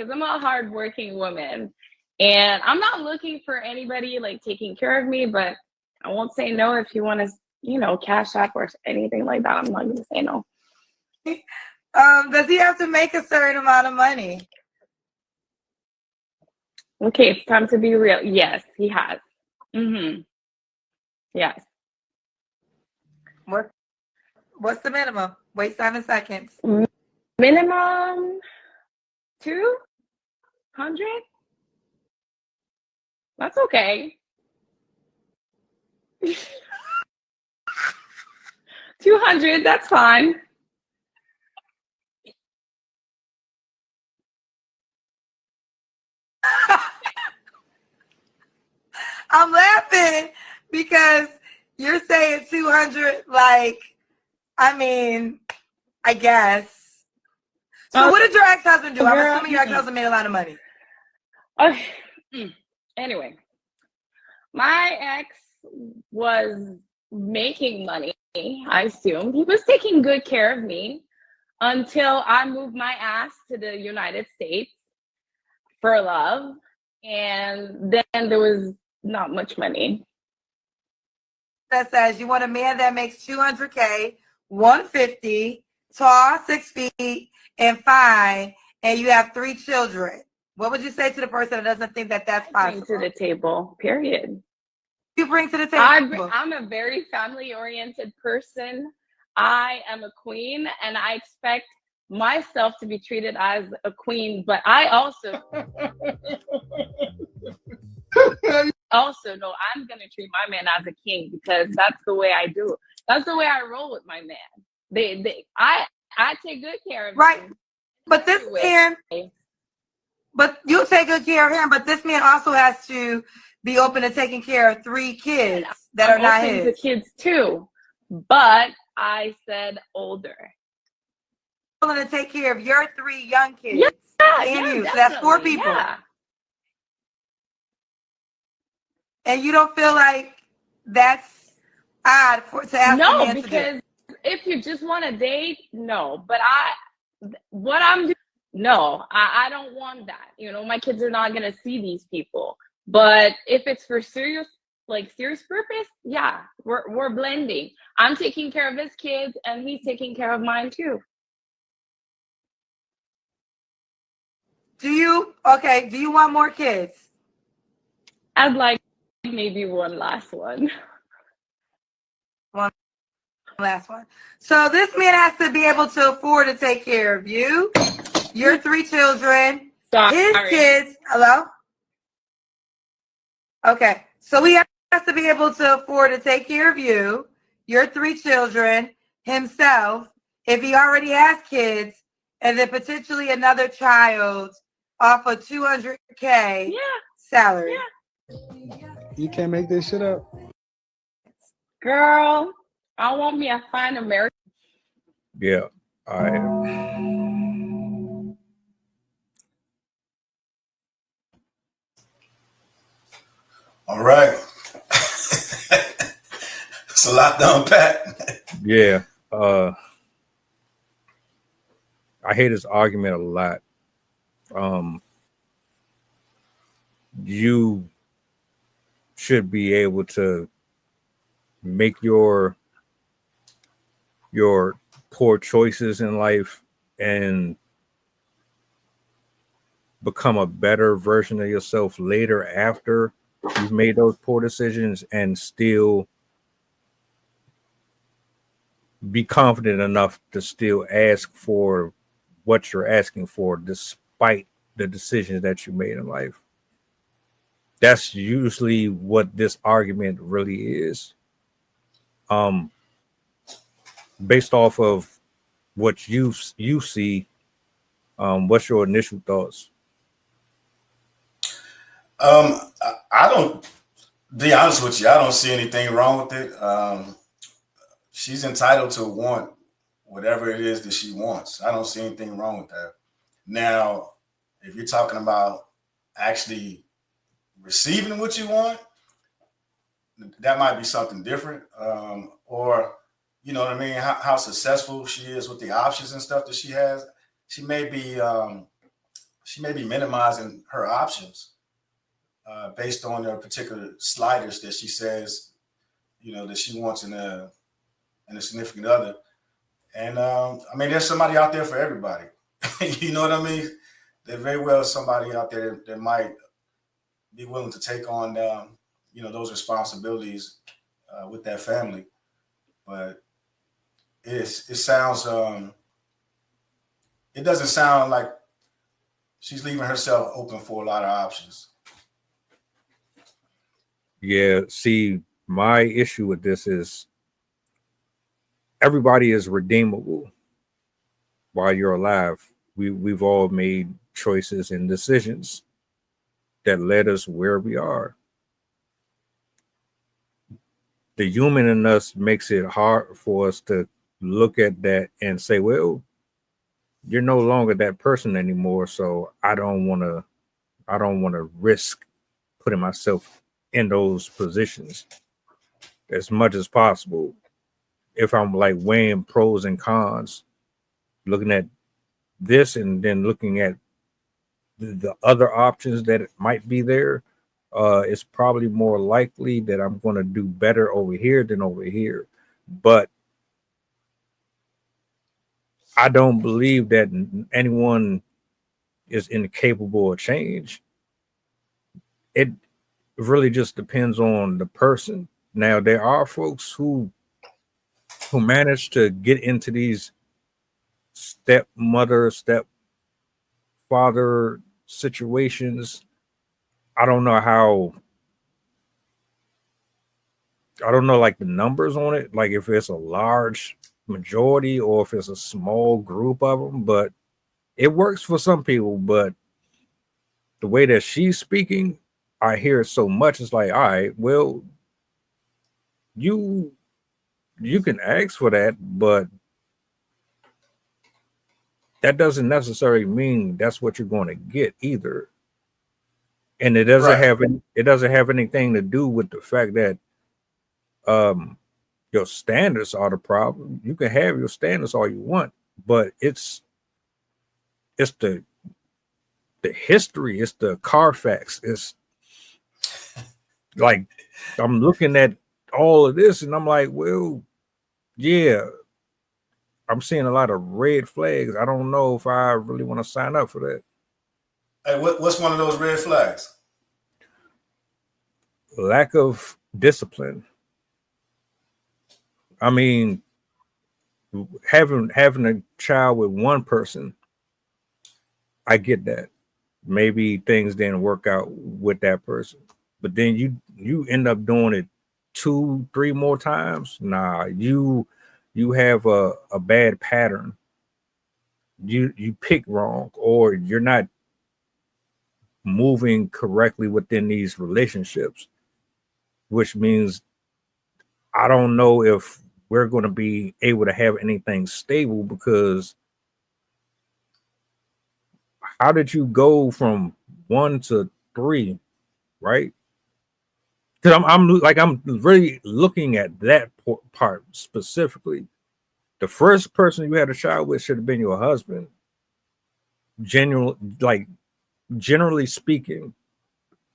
because I'm a hardworking woman, and I'm not looking for anybody like taking care of me. But I won't say no if you want to, cash app or anything like that. I'm not going to say no. Does he have to make a certain amount of money? Okay, it's time to be real. Yes, he has. Yes. What's the minimum? Wait 7 seconds. Minimum 200. That's okay. 200. That's fine. I'm laughing because you're saying 200, like, I mean, I guess. So what did your ex-husband do? I'm assuming your ex-husband made a lot of money. Okay. Anyway, my ex was making money, I assume. He was taking good care of me until I moved my ass to the United States for love. And then there was not much money. That says you want a man that makes $200K, 150, tall, 6 feet, and fine, and you have 3 children. What would you say to the person that doesn't think that that's possible? Bring to the table, period. You bring to the table. I'm a very family-oriented person. I am a queen, and I expect myself to be treated as a queen, but I also know I'm going to treat my man as a king, because that's the way I do. That's the way I roll with my man. I take good care of right. him. But this man, but you take good care of him, but this man also has to be open to taking care of 3 kids that are not his. The kids too, but I said older. Willing to take care of your 3 young kids and you. So that's 4 people. Yeah. And you don't feel like that's odd to ask a man to do? Because if you just want to date, no. But I don't want that. My kids are not gonna see these people. But if it's for serious purpose, yeah, we're blending. I'm taking care of his kids, and he's taking care of mine too. Do you want more kids? I'd like maybe one last one. One last one. So this man has to be able to afford to take care of you, your 3 children, his kids. Hello? Okay. So he has to be able to afford to take care of you, your 3 children, himself, if he already has kids, and then potentially another child off a $200K salary. Yeah. You can't make this shit up. Girl, I want me a fine American. Yeah. All right. All right. It's a lot to unpack. Yeah. I hate this argument a lot. You should be able to make your poor choices in life and become a better version of yourself later after you've made those poor decisions, and still be confident enough to still ask for what you're asking for despite the decisions that you made in life. That's usually what this argument really is. Based off of what you see, what's your initial thoughts? I don't, to be honest with you, I don't see anything wrong with it. She's entitled to want whatever it is that she wants. I don't see anything wrong with that. Now, if you're talking about actually receiving what you want, that might be something different. Or, you know what I mean, how successful she is with the options and stuff that she has. She may be she may be minimizing her options based on the particular sliders that she says, that she wants in a significant other. And I mean, there's somebody out there for everybody. You know what I mean? There's very well somebody out there that might be willing to take on, those responsibilities with that family. But it sounds, it doesn't sound like she's leaving herself open for a lot of options. Yeah, see, my issue with this is everybody is redeemable while you're alive. We've all made choices and decisions that led us where we are. The human in us makes it hard for us to look at that and say, well, you're no longer that person anymore, so I don't want to risk putting myself in those positions as much as possible. If I'm like weighing pros and cons, looking at this and then looking at the other options that might be there, it's probably more likely that I'm going to do better over here than over here. But I don't believe that anyone is incapable of change. It really just depends on the person. Now, there are folks who manage to get into these stepmother, stepfather situations. I don't know like the numbers on it, like if it's a large majority or if it's a small group of them, but it works for some people. But the way that she's speaking, I hear it so much. It's like, all right, well, you can ask for that, but that doesn't necessarily mean that's what you're going to get either. And it doesn't have anything to do with the fact that your standards are the problem. You can have your standards all you want, but it's the history, it's the Carfax. It's like I'm looking at all of this and I'm like, well, yeah, I'm seeing a lot of red flags. I don't know if I really want to sign up for that. Hey, what's one of those red flags? Lack of discipline. I mean, having a child with one person, I get that. Maybe things didn't work out with that person, but then you end up doing it 2-3 more times. Nah, you have a bad pattern. You pick wrong, or you're not moving correctly within these relationships, which means I don't know if we're going to be able to have anything stable, because how did you go from 1 to 3, right? Because I'm really looking at that part specifically. The first person you had a child with should have been your husband. Generally speaking,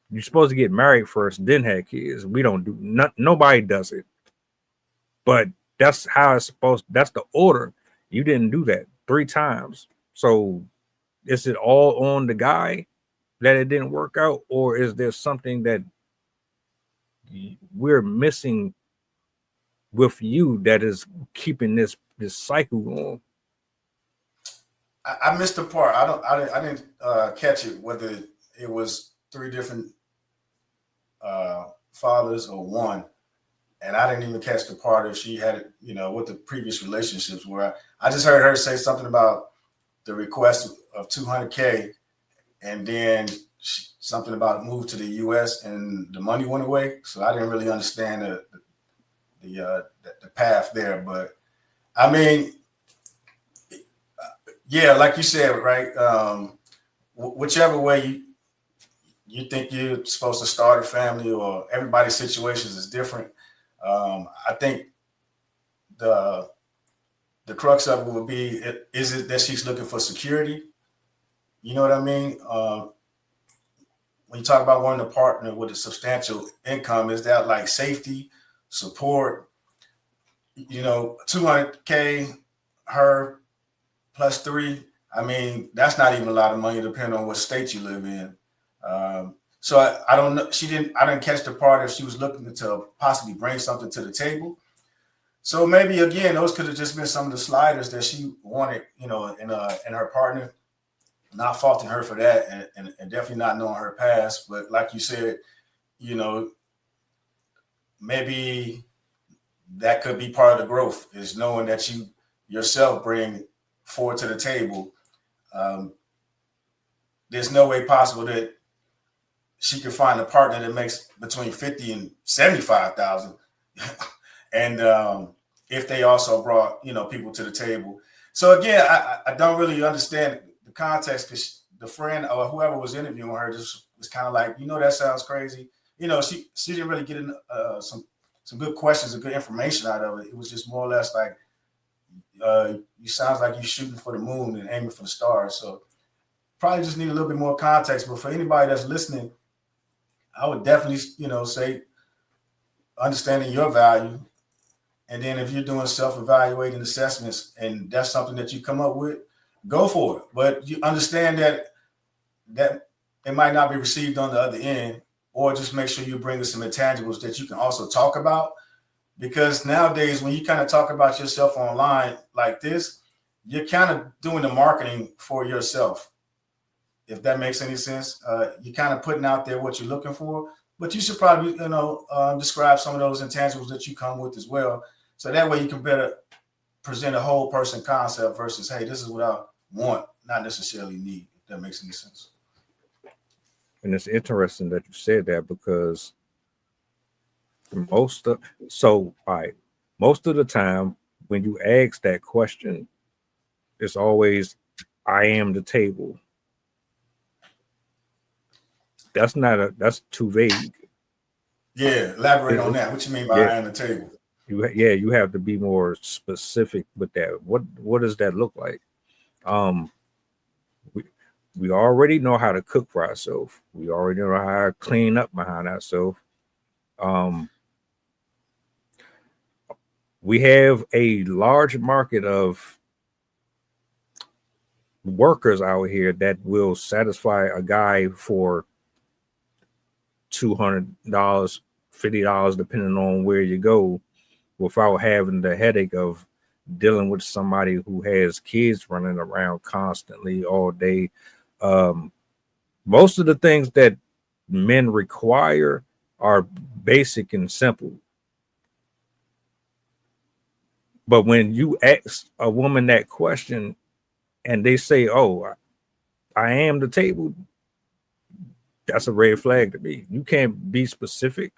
you're supposed to get married first, then have kids. We don't do nobody does it, but that's how it's supposed. That's the order. You didn't do that 3 times, so is it all on the guy that it didn't work out, or is there something that we're missing with you that is keeping this cycle going? I missed the part. I didn't catch it, whether it was 3 different fathers or one. And I didn't even catch the part if she had, what the previous relationships were. I just heard her say something about the request of $200K, and then something about move to the U.S. and the money went away. So I didn't really understand the path there. But I mean, yeah, like you said, right? Whichever way you think you're supposed to start a family, or everybody's situations is different. I think the crux of it would be, is it that she's looking for security? You know what I mean? When you talk about wanting to partner with a substantial income, is that like safety, support? 200K, her plus 3. I mean, that's not even a lot of money, depending on what state you live in. So I don't know. I didn't catch the part if she was looking to possibly bring something to the table. So maybe again, those could have just been some of the sliders that she wanted, in her partner. Not faulting her for that, and definitely not knowing her past. But like you said, maybe that could be part of the growth, is knowing that you yourself bring forward to the table. There's no way possible that she could find a partner that makes between 50 and 75,000. And if they also brought, people to the table. So again, I don't really understand the context, because the friend or whoever was interviewing her just was kind of like, that sounds crazy. She didn't really get some good questions and good information out of it. It was just more or less like, you sounds like you're shooting for the moon and aiming for the stars. So probably just need a little bit more context. But for anybody that's listening, I would definitely, say understanding your value. And then if you're doing self-evaluating assessments and that's something that you come up with, go for it. But you understand that it might not be received on the other end, or just make sure you bring us some intangibles that you can also talk about. Because nowadays, when you kind of talk about yourself online like this, you're kind of doing the marketing for yourself. If that makes any sense, you're kind of putting out there what you're looking for, but you should probably, describe some of those intangibles that you come with as well. So that way you can better present a whole person concept versus, hey, this is what I want, not necessarily need, if that makes any sense. And it's interesting that you said that, because most of the time when you ask that question, it's always, I am the table. That's too vague. Yeah, elaborate on that. What you mean by I am the table? You have to be more specific with that. What does that look like? We already know how to cook for ourselves. We already know how to clean up behind ourselves. We have a large market of workers out here that will satisfy a guy for $200, $50, depending on where you go, without having the headache of dealing with somebody who has kids running around constantly all day. Most of the things that men require are basic and simple. But when you ask a woman that question and they say, oh, I am the table, that's a red flag to me. You can't be specific.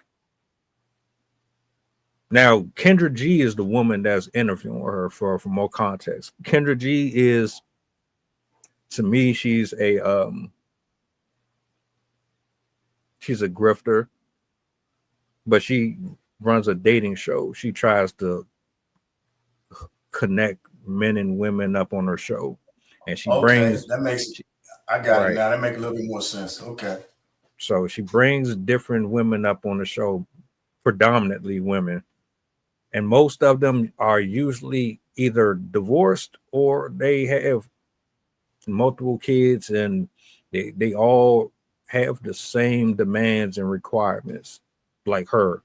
Now, Kendra G is the woman that's interviewing her for more context. Kendra G is, to me, she's a grifter, but she runs a dating show. She tries to connect men and women up on her show, and she brings. That makes. I got it now. That makes a little bit more sense. Okay. So she brings different women up on the show, predominantly women, and most of them are usually either divorced or they have multiple kids, and they all have the same demands and requirements like her.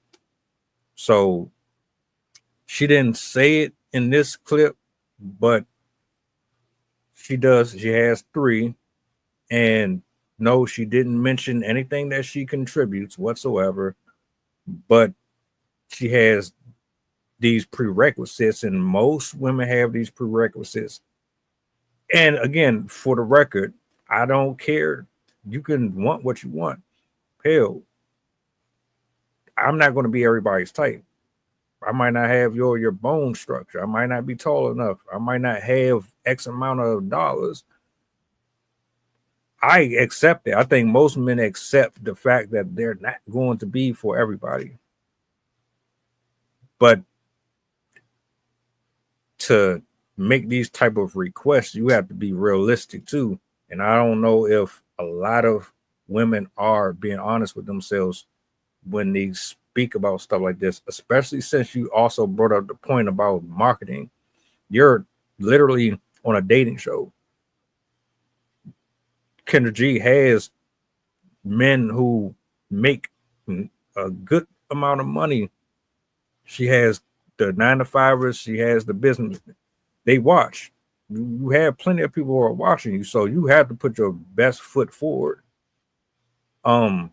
So she didn't say it in this clip, but she does. She has 3, and no, she didn't mention anything that she contributes whatsoever, but she has these prerequisites, and most women have these prerequisites. And again, for the record, I don't care. You can want what you want. Hell, I'm not going to be everybody's type. I might not have your bone structure. I might not be tall enough. I might not have X amount of dollars. I accept it. I think most men accept the fact that they're not going to be for everybody. But to make these type of requests, you have to be realistic too. And I don't know if a lot of women are being honest with themselves when they speak about stuff like this, especially since you also brought up the point about marketing. You're literally on a dating show. Kendra G has men who make a good amount of money. She has the 9 to 5ers. She has the business. They watch. You have plenty of people who are watching you, so you have to put your best foot forward. Do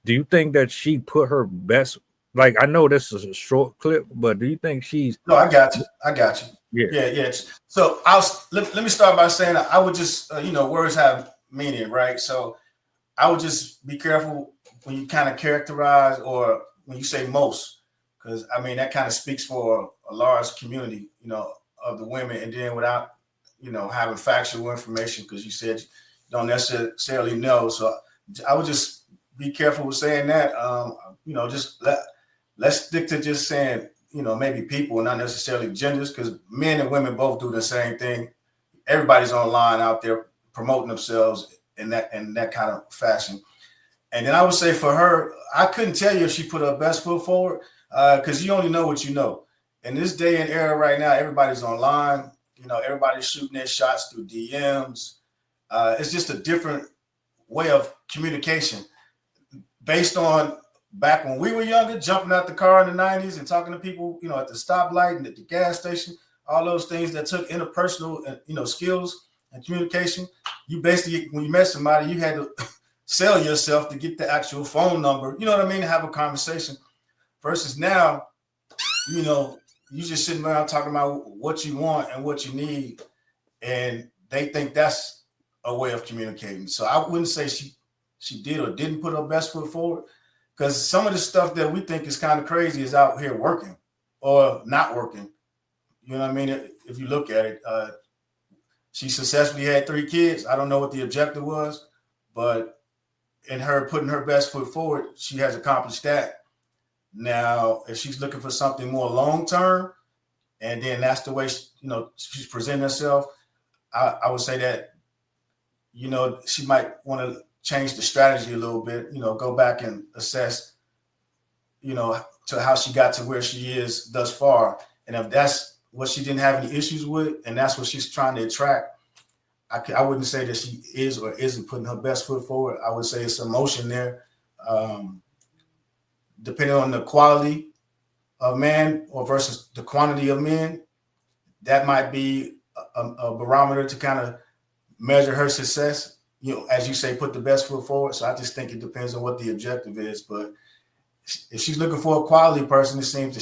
you think that she put her best? Like, I know this is a short clip, but do you think she's? No, I got you. I got you. Yeah. Yeah. So let me start by saying I would just words have meaning, right? So I would just be careful when you kind of characterize or when you say most, because I mean that kind of speaks for a large community, of the women, and then without having factual information, because you said you don't necessarily know. So I would just be careful with saying that. Just let's stick to just saying maybe people, not necessarily genders, because men and women both do the same thing. Everybody's online out there promoting themselves in that kind of fashion. And then I would say for her, I couldn't tell you if she put her best foot forward, because you only know what you know. In this day and era right now, everybody's online. Everybody's shooting their shots through DMs. It's just a different way of communication based on back when we were younger, jumping out the car in the 90s and talking to people, at the stoplight and at the gas station, all those things that took interpersonal, skills and communication. You basically, when you met somebody, you had to sell yourself to get the actual phone number, to have a conversation. Versus now, you just sitting around talking about what you want and what you need, and they think that's a way of communicating. So I wouldn't say she did or didn't put her best foot forward, because some of the stuff that we think is kind of crazy is out here working or not working. You know what I mean? If you look at it, she successfully had 3 kids. I don't know what the objective was, but in her putting her best foot forward, she has accomplished that. Now, if she's looking for something more long-term, and then that's the way she's presenting herself, I would say that, she might want to change the strategy a little bit, go back and assess, to how she got to where she is thus far. And if that's what she didn't have any issues with, and that's what she's trying to attract, I wouldn't say that she is or isn't putting her best foot forward. I would say it's emotion there. Depending on the quality of man or versus the quantity of men, that might be a barometer to kind of measure her success. As you say, put the best foot forward. So I just think it depends on what the objective is. But if she's looking for a quality person, it seems that